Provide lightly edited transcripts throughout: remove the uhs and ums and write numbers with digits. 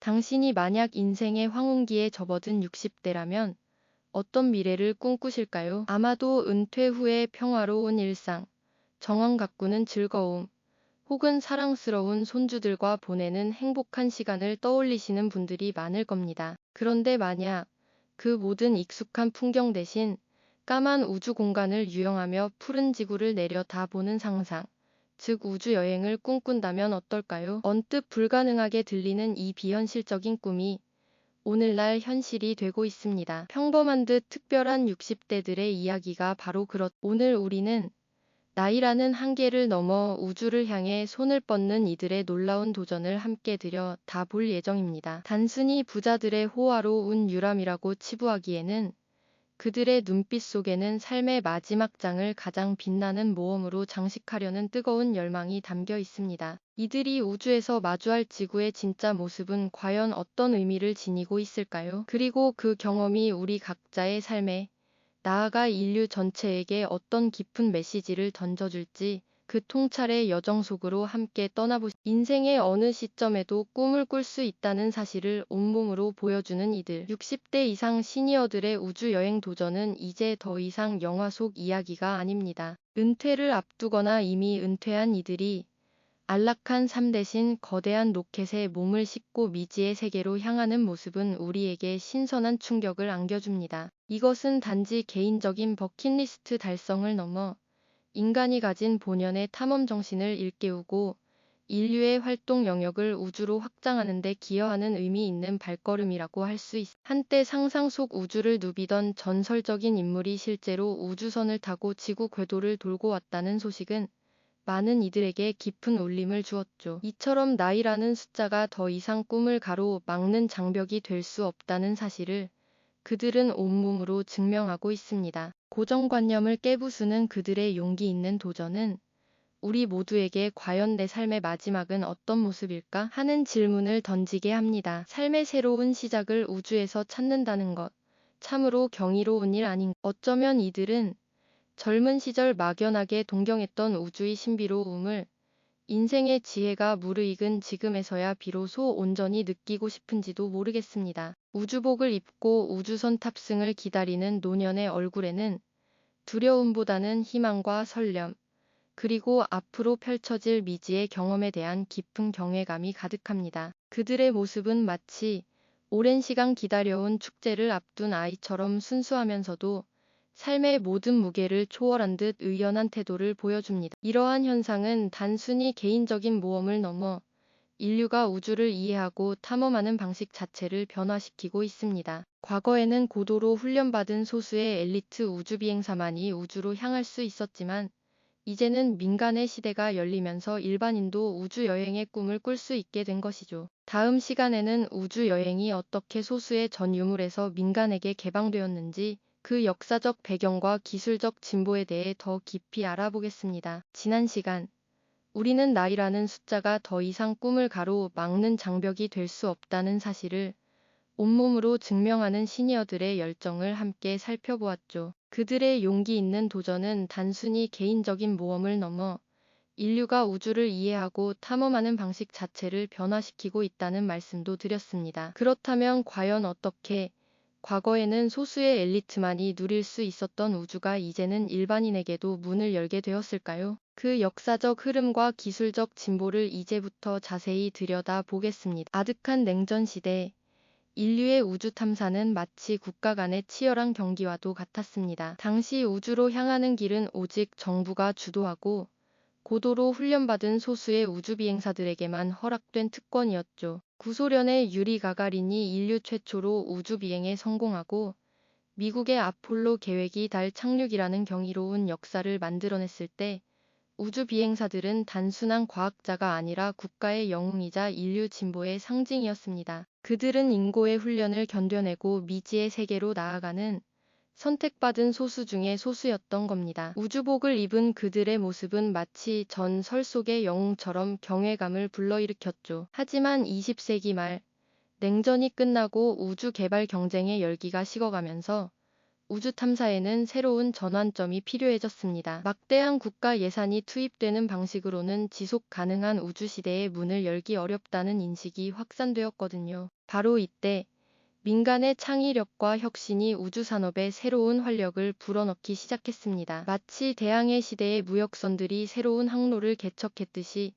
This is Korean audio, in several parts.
당신이 만약 인생의 황혼기에 접어든 60대라면 어떤 미래를 꿈꾸실까요? 아마도 은퇴 후의 평화로운 일상, 정원 가꾸는 즐거움, 혹은 사랑스러운 손주들과 보내는 행복한 시간을 떠올리시는 분들이 많을 겁니다. 그런데 만약 그 모든 익숙한 풍경 대신 까만 우주 공간을 유영하며 푸른 지구를 내려다보는 상상, 즉 우주여행을 꿈꾼다면 어떨까요? 언뜻 불가능하게 들리는 이 비현실적인 꿈이 오늘날 현실이 되고 있습니다. 평범한 듯 특별한 60대들의 이야기가 바로 오늘 우리는 나이라는 한계를 넘어 우주를 향해 손을 뻗는 이들의 놀라운 도전을 함께 들여다볼 예정입니다. 단순히 부자들의 호화로운 유람이라고 치부하기에는 그들의 눈빛 속에는 삶의 마지막 장을 가장 빛나는 모험으로 장식하려는 뜨거운 열망이 담겨 있습니다. 이들이 우주에서 마주할 지구의 진짜 모습은 과연 어떤 의미를 지니고 있을까요? 그리고 그 경험이 우리 각자의 삶에, 나아가 인류 전체에게 어떤 깊은 메시지를 던져줄지 그 통찰의 여정 속으로 함께 인생의 어느 시점에도 꿈을 꿀 수 있다는 사실을 온몸으로 보여주는 이들. 60대 이상 시니어들의 우주여행 도전은 이제 더 이상 영화 속 이야기가 아닙니다. 은퇴를 앞두거나 이미 은퇴한 이들이 안락한 삶 대신 거대한 로켓에 몸을 싣고 미지의 세계로 향하는 모습은 우리에게 신선한 충격을 안겨줍니다. 이것은 단지 개인적인 버킷리스트 달성을 넘어 인간이 가진 본연의 탐험 정신을 일깨우고 인류의 활동 영역을 우주로 확장하는 데 기여하는 의미 있는 발걸음이라고 할 수 있습니다. 한때 상상 속 우주를 누비던 전설적인 인물이 실제로 우주선을 타고 지구 궤도를 돌고 왔다는 소식은 많은 이들에게 깊은 울림을 주었죠. 이처럼 나이라는 숫자가 더 이상 꿈을 가로막는 장벽이 될 수 없다는 사실을 그들은 온몸으로 증명하고 있습니다. 고정관념을 깨부수는 그들의 용기 있는 도전은 우리 모두에게 과연 내 삶의 마지막은 어떤 모습일까 하는 질문을 던지게 합니다. 삶의 새로운 시작을 우주에서 찾는다는 것, 참으로 경이로운 일 아닌가. 어쩌면 이들은 젊은 시절 막연하게 동경했던 우주의 신비로움을 인생의 지혜가 무르익은 지금에서야 비로소 온전히 느끼고 싶은지도 모르겠습니다. 우주복을 입고 우주선 탑승을 기다리는 노년의 얼굴에는 두려움보다는 희망과 설렘, 그리고 앞으로 펼쳐질 미지의 경험에 대한 깊은 경외감이 가득합니다. 그들의 모습은 마치 오랜 시간 기다려온 축제를 앞둔 아이처럼 순수하면서도 삶의 모든 무게를 초월한 듯 의연한 태도를 보여줍니다. 이러한 현상은 단순히 개인적인 모험을 넘어 인류가 우주를 이해하고 탐험하는 방식 자체를 변화시키고 있습니다. 과거에는 고도로 훈련받은 소수의 엘리트 우주비행사만이 우주로 향할 수 있었지만 이제는 민간의 시대가 열리면서 일반인도 우주여행의 꿈을 꿀 수 있게 된 것이죠. 다음 시간에는 우주여행이 어떻게 소수의 전 유물에서 민간에게 개방되었는지 그 역사적 배경과 기술적 진보에 대해 더 깊이 알아보겠습니다. 지난 시간, 우리는 나이라는 숫자가 더 이상 꿈을 가로막는 장벽이 될 수 없다는 사실을 온몸으로 증명하는 시니어들의 열정을 함께 살펴보았죠. 그들의 용기 있는 도전은 단순히 개인적인 모험을 넘어 인류가 우주를 이해하고 탐험하는 방식 자체를 변화시키고 있다는 말씀도 드렸습니다. 그렇다면 과연 어떻게 과거에는 소수의 엘리트만이 누릴 수 있었던 우주가 이제는 일반인에게도 문을 열게 되었을까요? 그 역사적 흐름과 기술적 진보를 이제부터 자세히 들여다보겠습니다. 아득한 냉전 시대, 인류의 우주 탐사는 마치 국가 간의 치열한 경기와도 같았습니다. 당시 우주로 향하는 길은 오직 정부가 주도하고 고도로 훈련받은 소수의 우주비행사들에게만 허락된 특권이었죠. 구소련의 유리 가가린이 인류 최초로 우주비행에 성공하고 미국의 아폴로 계획이 달 착륙이라는 경이로운 역사를 만들어냈을 때 우주비행사들은 단순한 과학자가 아니라 국가의 영웅이자 인류 진보의 상징이었습니다. 그들은 인고의 훈련을 견뎌내고 미지의 세계로 나아가는 선택받은 소수 중의 소수였던 겁니다. 우주복을 입은 그들의 모습은 마치 전설 속의 영웅처럼 경외감을 불러일으켰죠. 하지만 20세기 말 냉전이 끝나고 우주 개발 경쟁의 열기가 식어가면서 우주 탐사에는 새로운 전환점이 필요해졌습니다. 막대한 국가 예산이 투입되는 방식으로는 지속 가능한 우주 시대의 문을 열기 어렵다는 인식이 확산되었거든요. 바로 이때 민간의 창의력과 혁신이 우주 산업에 새로운 활력을 불어넣기 시작했습니다. 마치 대항해 시대의 무역선들이 새로운 항로를 개척했듯이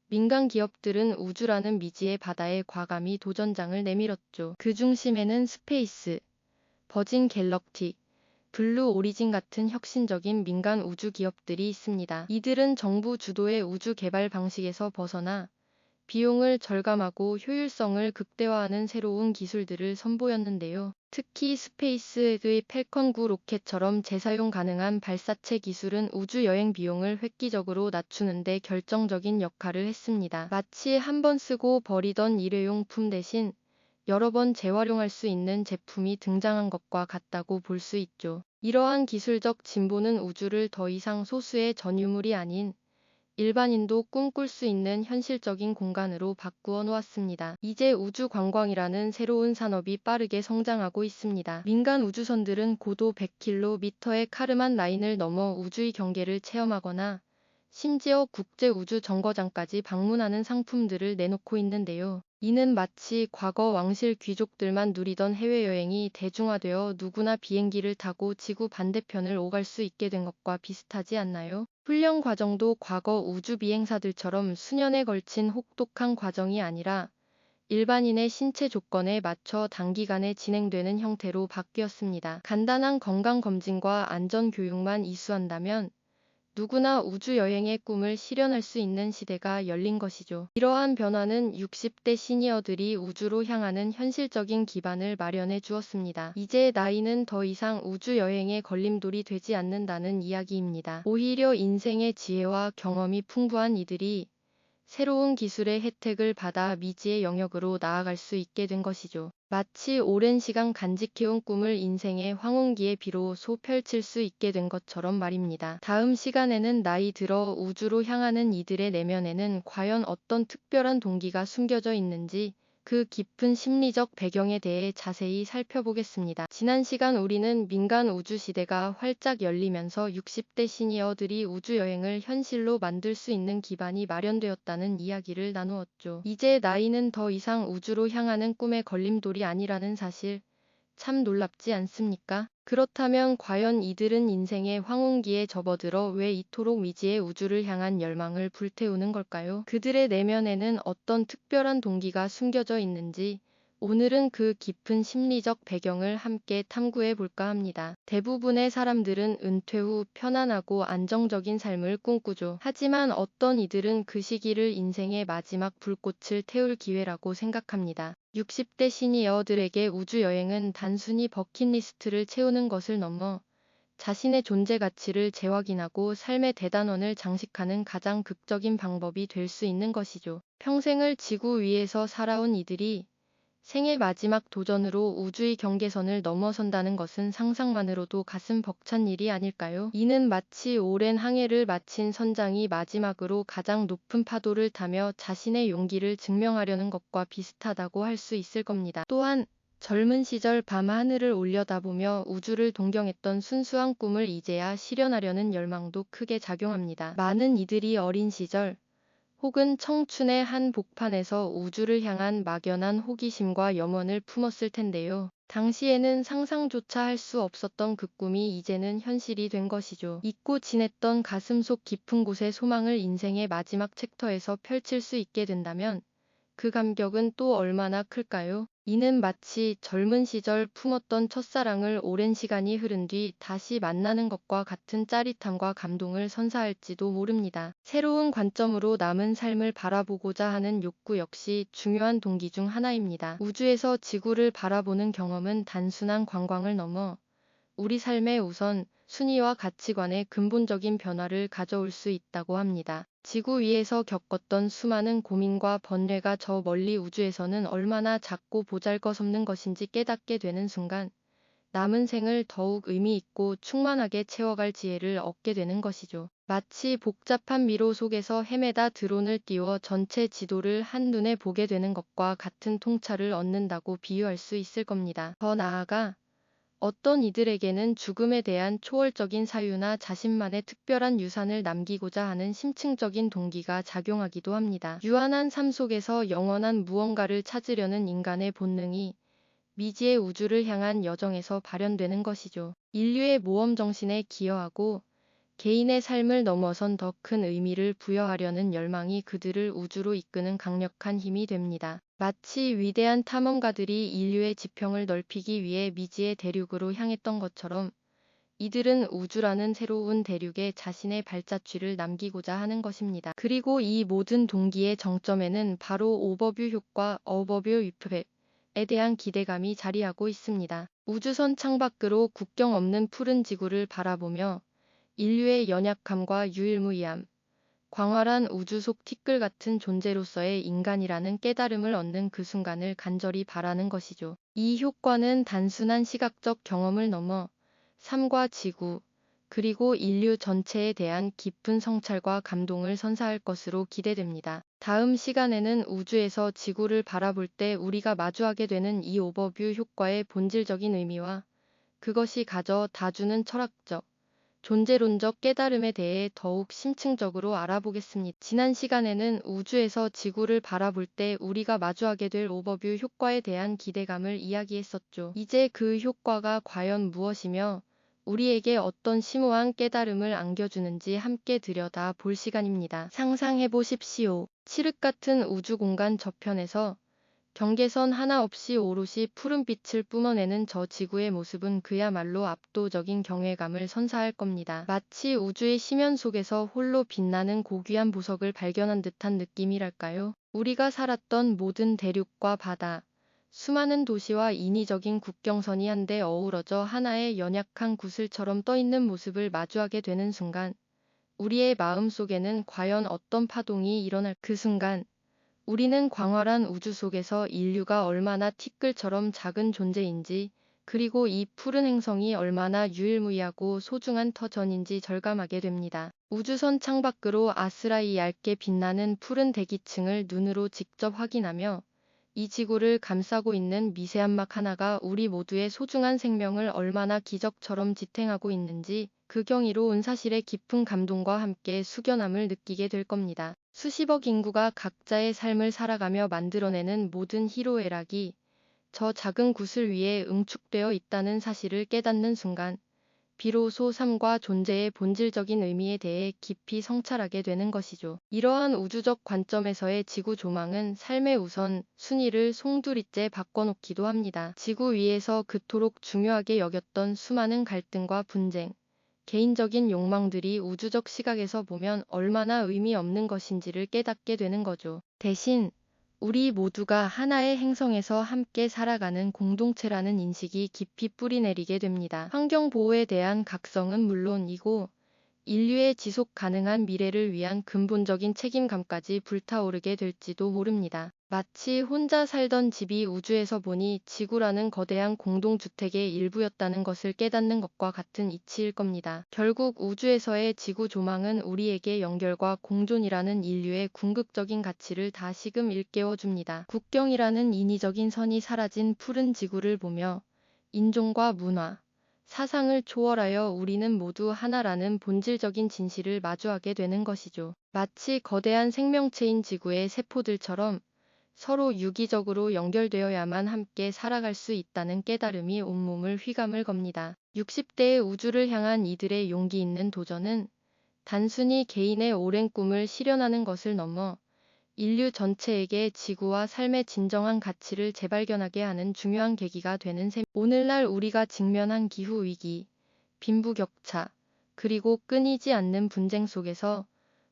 민간 기업들은 우주라는 미지의 바다에 과감히 도전장을 내밀었죠. 그 중심에는 스페이스, 버진 갤럭틱, 블루 오리진 같은 혁신적인 민간 우주 기업들이 있습니다. 이들은 정부 주도의 우주 개발 방식에서 벗어나 비용을 절감하고 효율성을 극대화하는 새로운 기술들을 선보였는데요. 특히 스페이스X의 팰컨 9 로켓처럼 재사용 가능한 발사체 기술은 우주 여행 비용을 획기적으로 낮추는 데 결정적인 역할을 했습니다. 마치 한 번 쓰고 버리던 일회용품 대신 여러 번 재활용할 수 있는 제품이 등장한 것과 같다고 볼 수 있죠. 이러한 기술적 진보는 우주를 더 이상 소수의 전유물이 아닌 일반인도 꿈꿀 수 있는 현실적인 공간으로 바꾸어 놓았습니다. 이제 우주 관광이라는 새로운 산업이 빠르게 성장하고 있습니다. 민간 우주선들은 고도 100km의 카르만 라인을 넘어 우주의 경계를 체험하거나 심지어 국제 우주 정거장까지 방문하는 상품들을 내놓고 있는데요. 이는 마치 과거 왕실 귀족들만 누리던 해외여행이 대중화되어 누구나 비행기를 타고 지구 반대편을 오갈 수 있게 된 것과 비슷하지 않나요? 훈련 과정도 과거 우주 비행사들처럼 수년에 걸친 혹독한 과정이 아니라 일반인의 신체 조건에 맞춰 단기간에 진행되는 형태로 바뀌었습니다. 간단한 건강검진과 안전교육만 이수한다면 누구나 우주여행의 꿈을 실현할 수 있는 시대가 열린 것이죠. 이러한 변화는 60대 시니어들이 우주로 향하는 현실적인 기반을 마련해 주었습니다. 이제 나이는 더 이상 우주여행의 걸림돌이 되지 않는다는 이야기입니다. 오히려 인생의 지혜와 경험이 풍부한 이들이 새로운 기술의 혜택을 받아 미지의 영역으로 나아갈 수 있게 된 것이죠. 마치 오랜 시간 간직해온 꿈을 인생의 황혼기에 비로소 펼칠 수 있게 된 것처럼 말입니다. 다음 시간에는 나이 들어 우주로 향하는 이들의 내면에는 과연 어떤 특별한 동기가 숨겨져 있는지 그 깊은 심리적 배경에 대해 자세히 살펴보겠습니다. 지난 시간 우리는 민간 우주 시대가 활짝 열리면서 60대 시니어들이 우주여행을 현실로 만들 수 있는 기반이 마련되었다는 이야기를 나누었죠. 이제 나이는 더 이상 우주로 향하는 꿈의 걸림돌이 아니라는 사실, 참 놀랍지 않습니까? 그렇다면 과연 이들은 인생의 황혼기에 접어들어 왜 이토록 미지의 우주를 향한 열망을 불태우는 걸까요? 그들의 내면에는 어떤 특별한 동기가 숨겨져 있는지 오늘은 그 깊은 심리적 배경을 함께 탐구해 볼까 합니다. 대부분의 사람들은 은퇴 후 편안하고 안정적인 삶을 꿈꾸죠. 하지만 어떤 이들은 그 시기를 인생의 마지막 불꽃을 태울 기회라고 생각합니다. 60대 시니어들에게 우주여행은 단순히 버킷리스트를 채우는 것을 넘어 자신의 존재 가치를 재확인하고 삶의 대단원을 장식하는 가장 극적인 방법이 될 수 있는 것이죠. 평생을 지구 위에서 살아온 이들이 생의 마지막 도전으로 우주의 경계선을 넘어선다는 것은 상상만으로도 가슴 벅찬 일이 아닐까요? 이는 마치 오랜 항해를 마친 선장이 마지막으로 가장 높은 파도를 타며 자신의 용기를 증명하려는 것과 비슷하다고 할 수 있을 겁니다. 또한 젊은 시절 밤하늘을 올려다보며 우주를 동경했던 순수한 꿈을 이제야 실현하려는 열망도 크게 작용합니다. 많은 이들이 어린 시절 혹은 청춘의 한 복판에서 우주를 향한 막연한 호기심과 염원을 품었을 텐데요. 당시에는 상상조차 할 수 없었던 그 꿈이 이제는 현실이 된 것이죠. 잊고 지냈던 가슴속 깊은 곳의 소망을 인생의 마지막 챕터에서 펼칠 수 있게 된다면 그 감격은 또 얼마나 클까요? 이는 마치 젊은 시절 품었던 첫사랑을 오랜 시간이 흐른 뒤 다시 만나는 것과 같은 짜릿함과 감동을 선사할지도 모릅니다. 새로운 관점으로 남은 삶을 바라보고자 하는 욕구 역시 중요한 동기 중 하나입니다. 우주에서 지구를 바라보는 경험은 단순한 관광을 넘어 우리 삶의 우선 순위와 가치관의 근본적인 변화를 가져올 수 있다고 합니다. 지구 위에서 겪었던 수많은 고민과 번뇌가 저 멀리 우주에서는 얼마나 작고 보잘것없는 것인지 깨닫게 되는 순간 남은 생을 더욱 의미 있고 충만하게 채워갈 지혜를 얻게 되는 것이죠. 마치 복잡한 미로 속에서 헤매다 드론을 띄워 전체 지도를 한눈에 보게 되는 것과 같은 통찰을 얻는다고 비유할 수 있을 겁니다. 더 나아가 어떤 이들에게는 죽음에 대한 초월적인 사유나 자신만의 특별한 유산을 남기고자 하는 심층적인 동기가 작용하기도 합니다. 유한한 삶 속에서 영원한 무언가를 찾으려는 인간의 본능이 미지의 우주를 향한 여정에서 발현되는 것이죠. 인류의 모험 정신에 기여하고 개인의 삶을 넘어선 더 큰 의미를 부여하려는 열망이 그들을 우주로 이끄는 강력한 힘이 됩니다. 마치 위대한 탐험가들이 인류의 지평을 넓히기 위해 미지의 대륙으로 향했던 것처럼 이들은 우주라는 새로운 대륙에 자신의 발자취를 남기고자 하는 것입니다. 그리고 이 모든 동기의 정점에는 바로 오버뷰 효과, 어버뷰 이프에 대한 기대감이 자리하고 있습니다. 우주선 창밖으로 국경 없는 푸른 지구를 바라보며 인류의 연약함과 유일무이함, 광활한 우주 속 티끌 같은 존재로서의 인간이라는 깨달음을 얻는 그 순간을 간절히 바라는 것이죠. 이 효과는 단순한 시각적 경험을 넘어 삶과 지구, 그리고 인류 전체에 대한 깊은 성찰과 감동을 선사할 것으로 기대됩니다. 다음 시간에는 우주에서 지구를 바라볼 때 우리가 마주하게 되는 이 오버뷰 효과의 본질적인 의미와 그것이 가져다 주는 철학적, 존재론적 깨달음에 대해 더욱 심층적으로 알아보겠습니다. 지난 시간에는 우주에서 지구를 바라볼 때 우리가 마주하게 될 오버뷰 효과에 대한 기대감을 이야기했었죠. 이제 그 효과가 과연 무엇이며 우리에게 어떤 심오한 깨달음을 안겨주는지 함께 들여다 볼 시간입니다. 상상해 보십시오. 칠흑 같은 우주 공간 저편에서 경계선 하나 없이 오롯이 푸른빛을 뿜어내는 저 지구의 모습은 그야말로 압도적인 경외감을 선사할 겁니다. 마치 우주의 심연 속에서 홀로 빛나는 고귀한 보석을 발견한 듯한 느낌이랄까요? 우리가 살았던 모든 대륙과 바다, 수많은 도시와 인위적인 국경선이 한데 어우러져 하나의 연약한 구슬처럼 떠있는 모습을 마주하게 되는 순간, 우리의 마음 속에는 과연 어떤 파동이 일어날 그 순간, 우리는 광활한 우주 속에서 인류가 얼마나 티끌처럼 작은 존재인지, 그리고 이 푸른 행성이 얼마나 유일무이하고 소중한 터전인지 절감하게 됩니다. 우주선 창밖으로 아스라이 얇게 빛나는 푸른 대기층을 눈으로 직접 확인하며 이 지구를 감싸고 있는 미세한 막 하나가 우리 모두의 소중한 생명을 얼마나 기적처럼 지탱하고 있는지 그 경이로운 사실에 깊은 감동과 함께 숙연함을 느끼게 될 겁니다. 수십억 인구가 각자의 삶을 살아가며 만들어내는 모든 희로애락이 저 작은 구슬 위에 응축되어 있다는 사실을 깨닫는 순간 비로소 삶과 존재의 본질적인 의미에 대해 깊이 성찰하게 되는 것이죠. 이러한 우주적 관점에서의 지구 조망은 삶의 우선 순위를 송두리째 바꿔놓기도 합니다. 지구 위에서 그토록 중요하게 여겼던 수많은 갈등과 분쟁, 개인적인 욕망들이 우주적 시각에서 보면 얼마나 의미 없는 것인지를 깨닫게 되는 거죠. 대신 우리 모두가 하나의 행성에서 함께 살아가는 공동체라는 인식이 깊이 뿌리내리게 됩니다. 환경보호에 대한 각성은 물론이고 인류의 지속 가능한 미래를 위한 근본적인 책임감까지 불타오르게 될지도 모릅니다. 마치 혼자 살던 집이 우주에서 보니 지구라는 거대한 공동주택의 일부였다는 것을 깨닫는 것과 같은 이치일 겁니다. 결국 우주에서의 지구 조망은 우리에게 연결과 공존이라는 인류의 궁극적인 가치를 다시금 일깨워줍니다. 국경이라는 인위적인 선이 사라진 푸른 지구를 보며 인종과 문화, 사상을 초월하여 우리는 모두 하나라는 본질적인 진실을 마주하게 되는 것이죠. 마치 거대한 생명체인 지구의 세포들처럼 서로 유기적으로 연결되어야만 함께 살아갈 수 있다는 깨달음이 온몸을 휘감을 겁니다. 60대의 우주를 향한 이들의 용기 있는 도전은 단순히 개인의 오랜 꿈을 실현하는 것을 넘어 인류 전체에게 지구와 삶의 진정한 가치를 재발견하게 하는 중요한 계기가 되는 셈입니다. 오늘날 우리가 직면한 기후위기, 빈부격차, 그리고 끊이지 않는 분쟁 속에서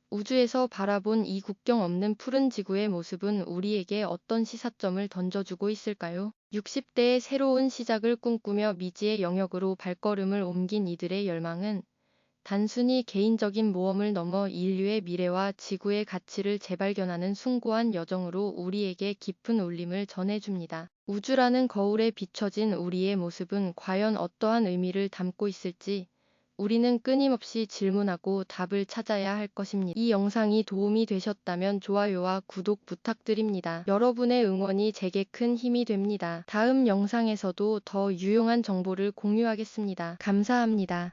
우주에서 바라본 이 국경 없는 푸른 지구의 모습은 우리에게 어떤 시사점을 던져주고 있을까요? 60대의 새로운 시작을 꿈꾸며 미지의 영역으로 발걸음을 옮긴 이들의 열망은 단순히 개인적인 모험을 넘어 인류의 미래와 지구의 가치를 재발견하는 숭고한 여정으로 우리에게 깊은 울림을 전해줍니다. 우주라는 거울에 비춰진 우리의 모습은 과연 어떠한 의미를 담고 있을지 우리는 끊임없이 질문하고 답을 찾아야 할 것입니다. 이 영상이 도움이 되셨다면 좋아요와 구독 부탁드립니다. 여러분의 응원이 제게 큰 힘이 됩니다. 다음 영상에서도 더 유용한 정보를 공유하겠습니다. 감사합니다.